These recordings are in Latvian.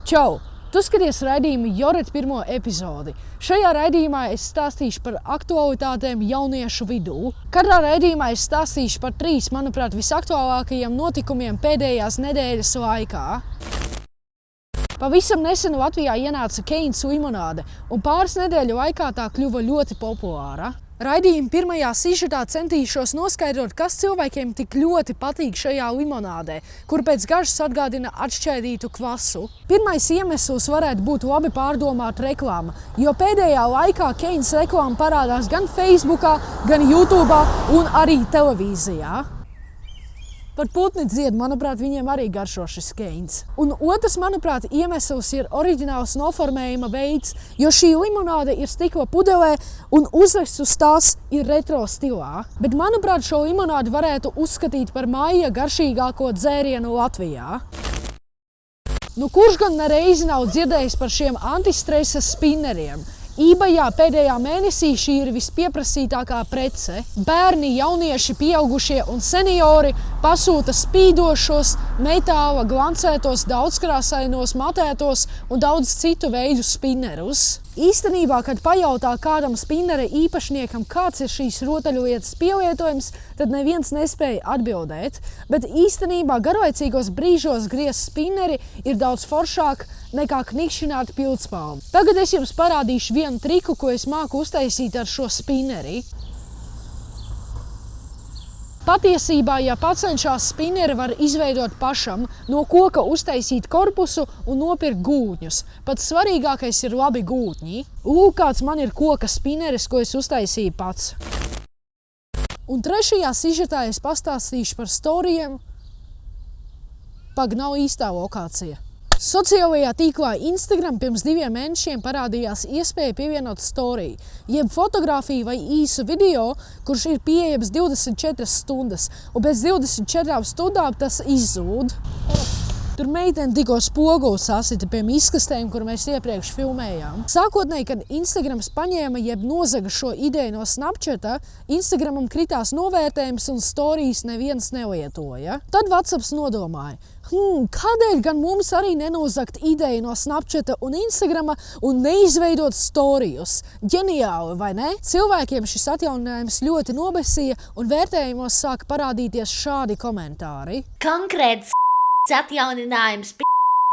Čau! Tu skaties raidījumu Joret pirmo epizodi. Šajā raidījumā es stāstīšu par aktualitātēm jauniešu vidū. Katrā raidījumā es stāstīšu par 3, manuprāt, visaktuālākajiem notikumiem pēdējās nedēļas laikā. Pavisam nesen Latvijā ienāca Keins limonāde, un pāris nedēļu laikā tā kļuva ļoti populāra. Raidījuma pirmajā sižetā centīšos noskaidrot, kas cilvēkiem tik ļoti patīk šajā limonādē, kur pēc garšas atgādina atšķaidītu kvasu. Pirmais iemesls varētu būt labi pārdomāta reklāma, jo pēdējā laikā Keins reklāma parādās gan Facebookā, gan YouTube'ā un arī televīzijā. Par putni dzied, manuprāt, viņiem arī garšo šis Keins. Un otrs, manuprāt, iemesls ir oriģināls noformējuma veids, jo šī limonāde ir stikla pudelē un uzraksts uz tās ir retro stilā. Bet, manuprāt, šo limonādi varētu uzskatīt par maija garšīgāko dzērienu Latvijā. Nu, kurš gan nereizi nav dzirdējis par šiem antistresa spinneriem? eBayā pēdējā mēnesī šī ir vispieprasītākā prece. Bērni, jaunieši, pieaugušie un seniori pasūta spīdošos, metāla, glancētos, daudzkrāsainos, matētos un daudz citu veidu spinnerus. Īstenībā, kad pajautā kādam spinnera īpašniekam, kāds ir šīs rotaļlietas pielietojums, tad neviens nespēja atbildēt. Bet īstenībā garlaicīgos brīžos griezt spinneri ir daudz foršāk nekā knikšķināt pildspalvu. Tagad es jums parādīšu vienu triku, ko es māku uztaisīt ar šo spinneri. Patiesībā, ja pacenšās spinneri var izveidot pašam, no koka uztaisīt korpusu un nopirkt gūtņus. Pats svarīgākais ir labi gūtņi. Lūk, kāds man ir koka spinneris, ko es uztaisīju pats. Un trešajā sižetā es pastāstīšu par storijiem. Pag, nav īstā lokācija. Sociālajā tīklā Instagram pirms 2 mēnešiem parādījās iespēja pievienot storiju, jeb fotografiju vai īsu video, kurš ir pieejams 24 stundas, un pēc 24 stundām tas izzūd. Tur meitene tikko spoguli sasita pie miskastēm, kur mēs iepriekš filmējām. Sākotnēji, kad Instagrams paņēma jeb nozaga šo ideju no Snapchata, Instagramam kritās novērtējums un storijas neviens nelietoja. Tad WhatsApps nodomāja, kādēļ gan mums arī nenozagt ideju no Snapchata un Instagrama un neizveidot storijus? Ģeniāli, vai ne? Cilvēkiem šis atjauninājums ļoti nobesīja un vērtējumos sāka parādīties šādi komentāri. Konkrēts atjauninājums,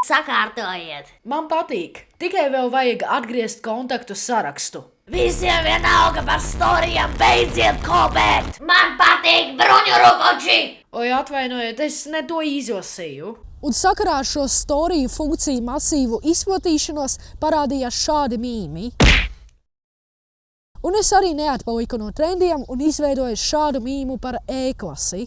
sakārtojiet. Man patīk, tikai vēl vajag atgriezt kontaktu sarakstu. Visiem vienalga par storijām, beidziet kopēt! Man patīk bruņurukoči! Oi, atvainojiet, es ne to izlasīju. Un sakarā ar šo storiju funkciju masīvu izplatīšanos parādījās šādi mīmi. Un es arī neatpaliku no trendiem un izveidoju šādu mīmu par E-klasi.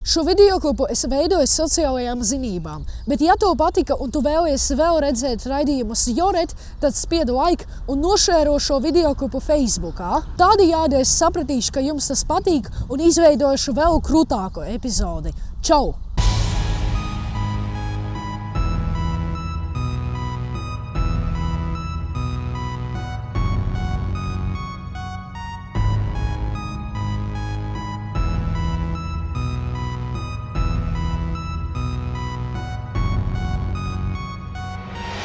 Šo videoklipu es veidoju sociālajām zinībām, bet ja tev patika un tu vēlies vēl redzēt raidījumus Joret, tad spied like un nošēro šo videoklipu Facebookā. Tādējādi es sapratīšu, ka jums tas patīk un izveidošu vēl krūtāku epizodi. Čau!